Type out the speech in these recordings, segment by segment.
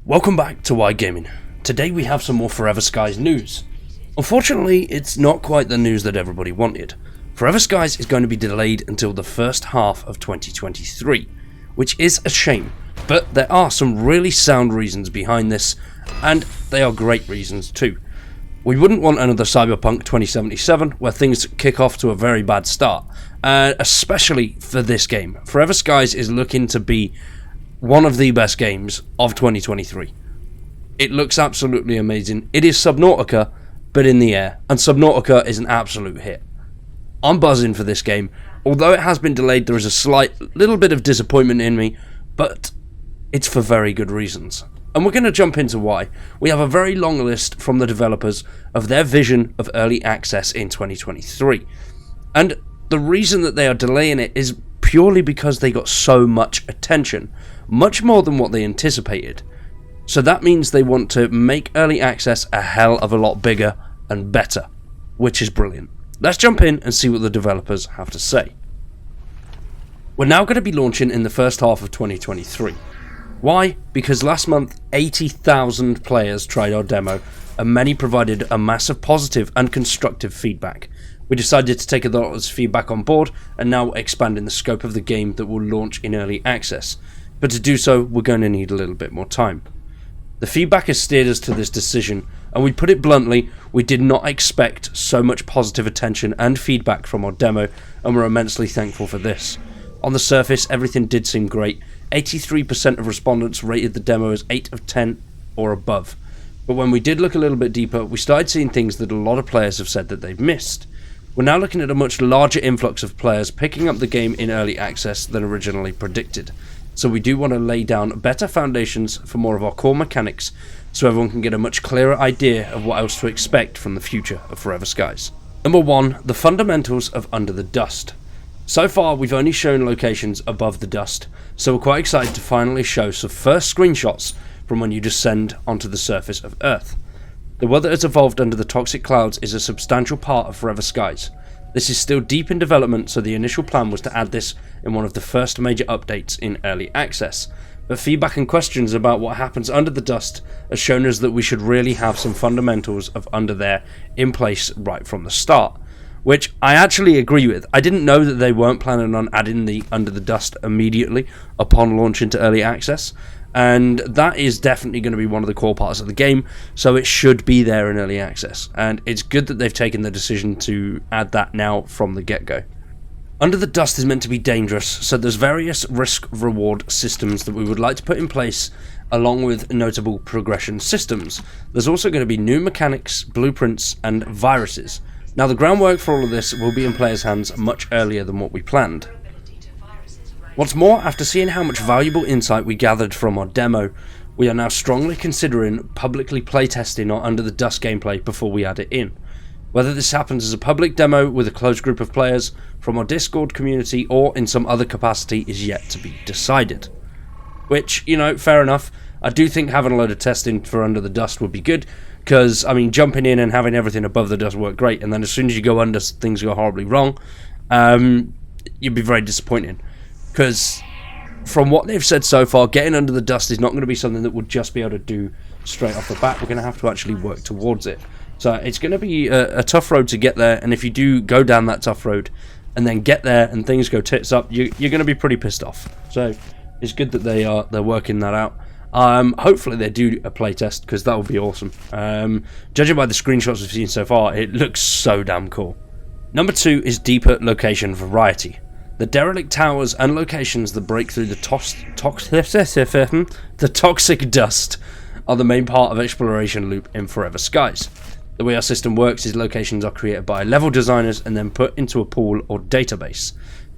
Welcome back to Why Gaming. Today we have some more Forever Skies news. Unfortunately, it's not quite the news that everybody wanted. Forever Skies is going to be delayed until the first half of 2023, which is a shame, but there are some really sound reasons behind this, and they are great reasons too. We wouldn't want another Cyberpunk 2077 where things kick off to a very bad start, especially for this game. Forever Skies is looking to be one of the best games of 2023. It looks absolutely amazing. It is Subnautica, but in the air, and Subnautica is an absolute hit. I'm buzzing for this game. Although it has been delayed, there is a slight little bit of disappointment in me, but it's for very good reasons. And we're going to jump into why. We have a very long list from the developers of their vision of early access in 2023. And the reason that they are delaying it is purely because they got so much attention, much more than what they anticipated. So that means they want to make early access a hell of a lot bigger and better, which is brilliant. Let's jump in and see what the developers have to say. We're now going to be launching in the first half of 2023. Why? Because last month 80,000 players tried our demo and many provided a massive positive and constructive feedback. We decided to take a lot of this feedback on board and now expanding the scope of the game that will launch in early access. But to do so, we're going to need a little bit more time. The feedback has steered us to this decision, and we put it bluntly, we did not expect so much positive attention and feedback from our demo, and we're immensely thankful for this. On the surface, everything did seem great. 83% of respondents rated the demo as 8 of 10 or above. But when we did look a little bit deeper, we started seeing things that a lot of players have said that they've missed. We're now looking at a much larger influx of players picking up the game in early access than originally predicted. So we do want to lay down better foundations for more of our core mechanics so everyone can get a much clearer idea of what else to expect from the future of Forever Skies. Number 1, the fundamentals of Under the Dust. So far we've only shown locations above the dust, so we're quite excited to finally show some first screenshots from when you descend onto the surface of Earth. The world that has evolved under the toxic clouds is a substantial part of Forever Skies. This is still deep in development, so the initial plan was to add this in one of the first major updates in early access. But feedback and questions about what happens under the dust has shown us that we should really have some fundamentals of under there in place right from the start. Which I actually agree with. I didn't know that they weren't planning on adding the under the dust immediately upon launch into early access. And that is definitely going to be one of the core parts of the game, so it should be there in early access. And it's good that they've taken the decision to add that now from the get-go. Under the Dust is meant to be dangerous, so there's various risk-reward systems that we would like to put in place, along with notable progression systems. There's also going to be new mechanics, blueprints, and viruses. Now the groundwork for all of this will be in players' hands much earlier than what we planned. What's more, after seeing how much valuable insight we gathered from our demo, we are now strongly considering publicly playtesting our Under the Dust gameplay before we add it in. Whether this happens as a public demo with a closed group of players from our Discord community or in some other capacity is yet to be decided. Which, you know, fair enough. I do think having a load of testing for Under the Dust would be good, because, I mean, jumping in and having everything above the dust work great, and then as soon as you go under, things go horribly wrong, you'd be very disappointing. Because from what they've said so far, getting under the dust is not going to be something that we'll just be able to do straight off the bat. We're going to have to actually work towards it. So it's going to be a tough road to get there, and if you do go down that tough road and then get there and things go tits up, you're going to be pretty pissed off. So it's good that they're working that out. Hopefully they do a playtest, because that would be awesome. Judging by the screenshots we've seen so far, it looks so damn cool. Number 2 is deeper location variety. The derelict towers and locations that break through the toxic dust are the main part of exploration loop in Forever Skies. The way our system works is locations are created by level designers and then put into a pool or database.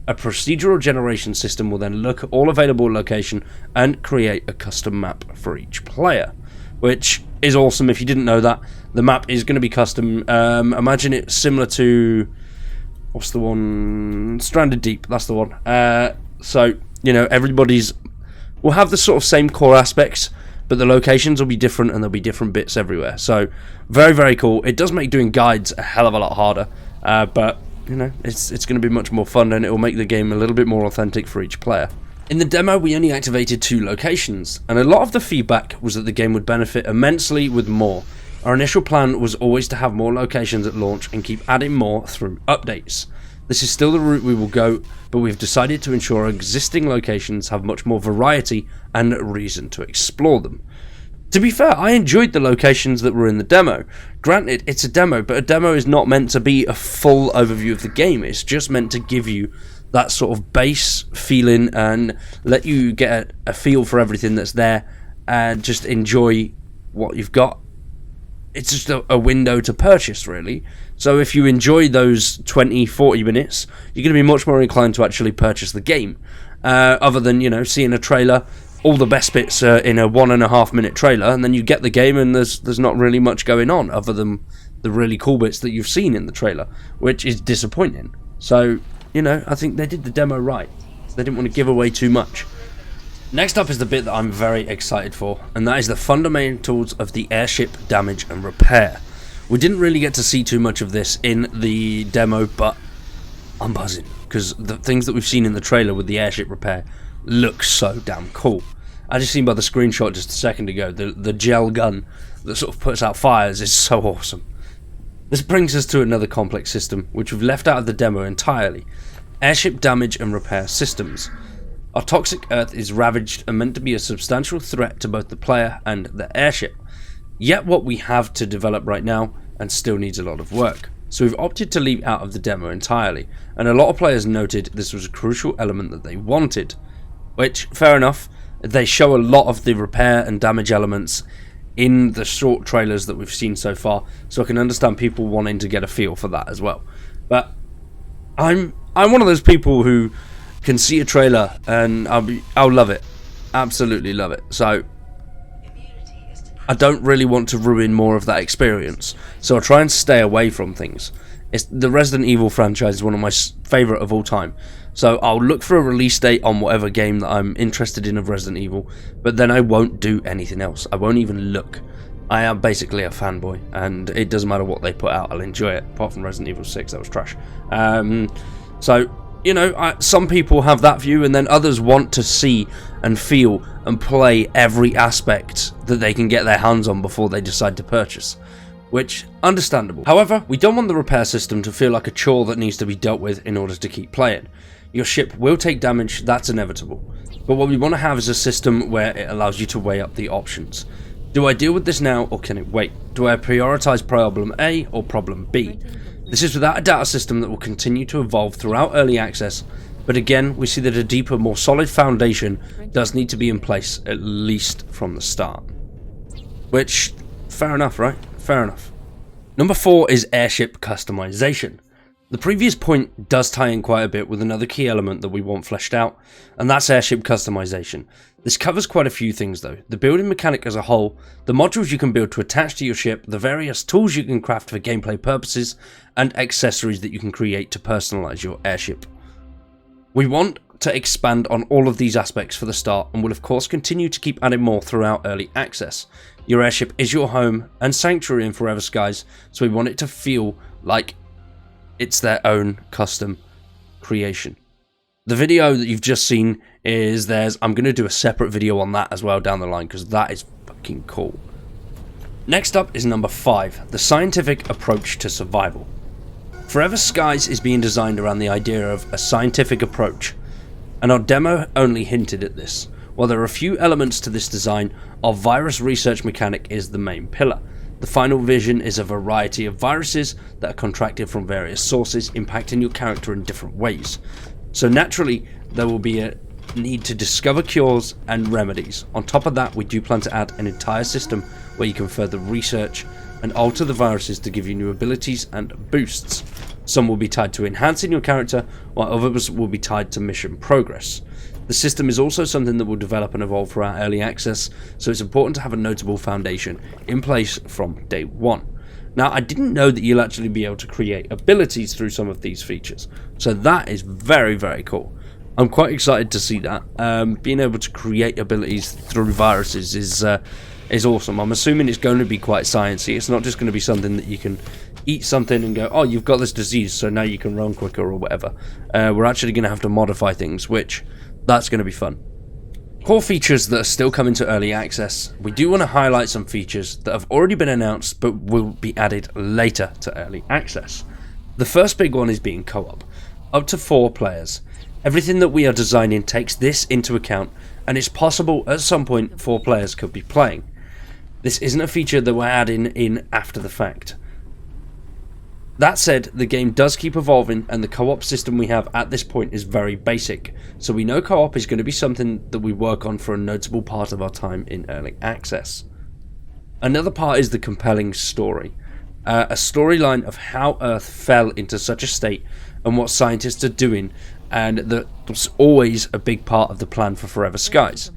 A procedural generation system will then look at all available location and create a custom map for each player, which is awesome. If you didn't know that, the map is going to be custom. Imagine it similar to... what's the one? Stranded Deep, that's the one. So, you know, will have the sort of same core aspects, but the locations will be different and there'll be different bits everywhere. So, very, very cool. It does make doing guides a hell of a lot harder, but, you know, it's going to be much more fun, and it will make the game a little bit more authentic for each player. In the demo, we only activated 2 locations, and a lot of the feedback was that the game would benefit immensely with more. Our initial plan was always to have more locations at launch and keep adding more through updates. This is still the route we will go, but we've decided to ensure our existing locations have much more variety and reason to explore them. To be fair, I enjoyed the locations that were in the demo. Granted, it's a demo, but a demo is not meant to be a full overview of the game. It's just meant to give you that sort of base feeling and let you get a feel for everything that's there and just enjoy what you've got. It's just a window to purchase, really. So if you enjoy those 20-40 minutes, you're going to be much more inclined to actually purchase the game. Other than, you know, seeing a trailer, all the best bits are in a 1.5 minute trailer, and then you get the game and there's not really much going on other than the really cool bits that you've seen in the trailer, which is disappointing. So, you know, I think they did the demo right. They didn't want to give away too much. Next up is the bit that I'm very excited for, and that is the fundamentals of the airship damage and repair. We didn't really get to see too much of this in the demo, but I'm buzzing, because the things that we've seen in the trailer with the airship repair look so damn cool. As you've seen by the screenshot just a second ago, the gel gun that sort of puts out fires is so awesome. This brings us to another complex system, which we've left out of the demo entirely. Airship damage and repair systems. Our toxic Earth is ravaged and meant to be a substantial threat to both the player and the airship. Yet what we have to develop right now and still needs a lot of work. So we've opted to leave out of the demo entirely, and a lot of players noted this was a crucial element that they wanted. Which, fair enough, they show a lot of the repair and damage elements in the short trailers that we've seen so far, so I can understand people wanting to get a feel for that as well. But I'm one of those people who can see a trailer and I'll love it, absolutely love it. So I don't really want to ruin more of that experience, so I try and stay away from things. The Resident Evil franchise is one of my favourite of all time, so I'll look for a release date on whatever game that I'm interested in of Resident Evil, but then I won't do anything else. I won't even look. I am basically a fanboy, and it doesn't matter what they put out, I'll enjoy it, apart from Resident Evil 6, that was trash. So, you know, some people have that view, and then others want to see and feel and play every aspect that they can get their hands on before they decide to purchase. Which, understandable. However, we don't want the repair system to feel like a chore that needs to be dealt with in order to keep playing. Your ship will take damage, that's inevitable. But what we want to have is a system where it allows you to weigh up the options. Do I deal with this now, or can it wait? Do I prioritise problem A or problem B? This is without a data system that will continue to evolve throughout early access, but again, we see that a deeper, more solid foundation does need to be in place, at least from the start. Which, fair enough, right? Fair enough. Number 4 is airship customization. The previous point does tie in quite a bit with another key element that we want fleshed out, and that's airship customization. This covers quite a few things though: the building mechanic as a whole, the modules you can build to attach to your ship, the various tools you can craft for gameplay purposes, and accessories that you can create to personalize your airship. We want to expand on all of these aspects for the start, and will of course continue to keep adding more throughout early access. Your airship is your home and sanctuary in Forever Skies, so we want it to feel like it's their own custom creation. The video that you've just seen is theirs. I'm going to do a separate video on that as well down the line, because that is fucking cool. Next up is number 5, the scientific approach to survival. Forever Skies is being designed around the idea of a scientific approach, and our demo only hinted at this. While there are a few elements to this design, our virus research mechanic is the main pillar. The final vision is a variety of viruses that are contracted from various sources, impacting your character in different ways. So naturally, there will be a need to discover cures and remedies. On top of that, we do plan to add an entire system where you can further research and alter the viruses to give you new abilities and boosts. Some will be tied to enhancing your character, while others will be tied to mission progress. The system is also something that will develop and evolve throughout early access, so it's important to have a notable foundation in place from day one. Now, I didn't know that you'll actually be able to create abilities through some of these features, so that is very, very cool. I'm quite excited to see that. Being able to create abilities through viruses is awesome. I'm assuming it's going to be quite sciencey. It's not just going to be something that you can eat something and go, oh, you've got this disease, so now you can run quicker or whatever. We're actually going to have to modify things, which that's going to be fun. Core features that are still coming to early access. We do want to highlight some features that have already been announced but will be added later to early access. The first big one is being co-op. Up to 4 players. Everything that we are designing takes this into account, and it's possible at some point 4 players could be playing. This isn't a feature that we're adding in after the fact. That said, the game does keep evolving, and the co-op system we have at this point is very basic, so we know co-op is going to be something that we work on for a notable part of our time in early access. Another part is the compelling story. A storyline of how Earth fell into such a state and what scientists are doing, and that was always a big part of the plan for Forever Skies.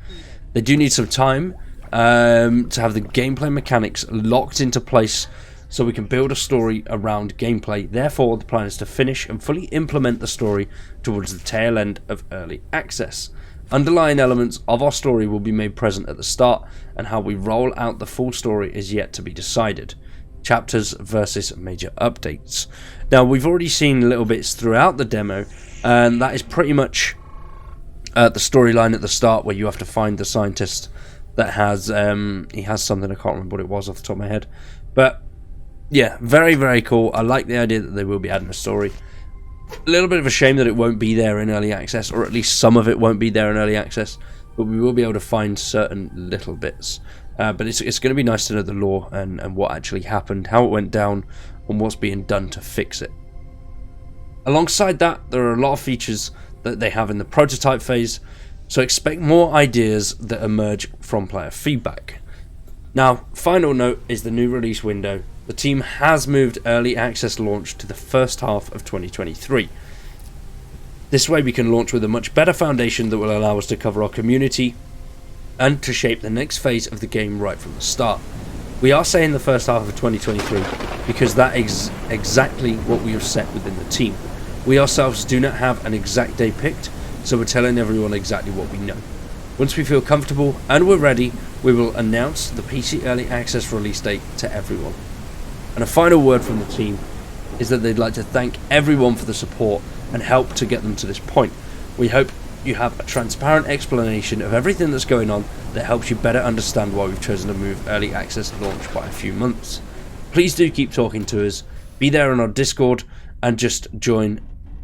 They do need some time to have the gameplay mechanics locked into place so we can build a story around gameplay. Therefore, the plan is to finish and fully implement the story towards the tail end of early access. Underlying elements of our story will be made present at the start, and how we roll out the full story is yet to be decided. Chapters versus major updates. Now, we've already seen little bits throughout the demo, and that is pretty much the storyline at the start, where you have to find the scientist that has he has something, I can't remember what it was off the top of my head, but yeah, very, very cool. I like the idea that they will be adding a story. A little bit of a shame that it won't be there in early access, or at least some of it won't be there in early access, but we will be able to find certain little bits. But it's going to be nice to know the lore and what actually happened, how it went down, and what's being done to fix it. Alongside that, there are a lot of features that they have in the prototype phase, so expect more ideas that emerge from player feedback. Now, final note is the new release window. The team has moved early access launch to the first half of 2023. This way we can launch with a much better foundation that will allow us to cover our community and to shape the next phase of the game right from the start. We are saying the first half of 2023 because that is exactly what we have set within the team. We ourselves do not have an exact day picked, so we're telling everyone exactly what we know. Once we feel comfortable and we're ready, we will announce the PC Early Access release date to everyone. And a final word from the team is that they'd like to thank everyone for the support and help to get them to this point. We hope you have a transparent explanation of everything that's going on that helps you better understand why we've chosen to move Early Access launch by a few months. Please do keep talking to us, be there on our Discord, and just join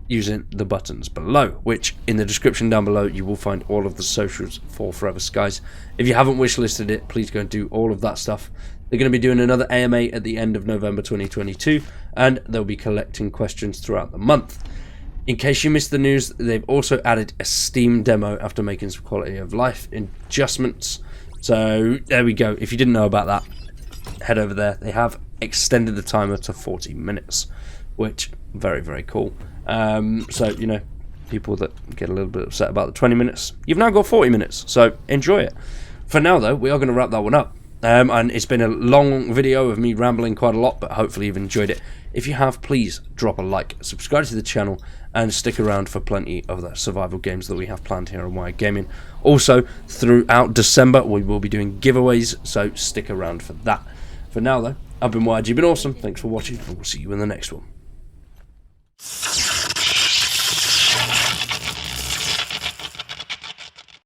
using the buttons below, which in the description down below you will find all of the socials for Forever Skies. If you haven't wishlisted it, please go and do all of that stuff. They're going to be doing another AMA at the end of November 2022, and they'll be collecting questions throughout the month. In case you missed the news, they've also added a Steam demo after making some quality of life adjustments. So there we go. If you didn't know about that, head over there. They have extended the timer to 40 minutes, which very, very cool. So, you know, people that get a little bit upset about the 20 minutes, you've now got 40 minutes, so enjoy it. For now, though, we are going to wrap that one up. And it's been a long video of me rambling quite a lot, but hopefully you've enjoyed it. If you have, please drop a like, subscribe to the channel, and stick around for plenty of the survival games that we have planned here on Wired Gaming. Also, throughout December, we will be doing giveaways, so stick around for that. For now, though, I've been Wired, you've been awesome, thanks for watching, and we'll see you in the next one.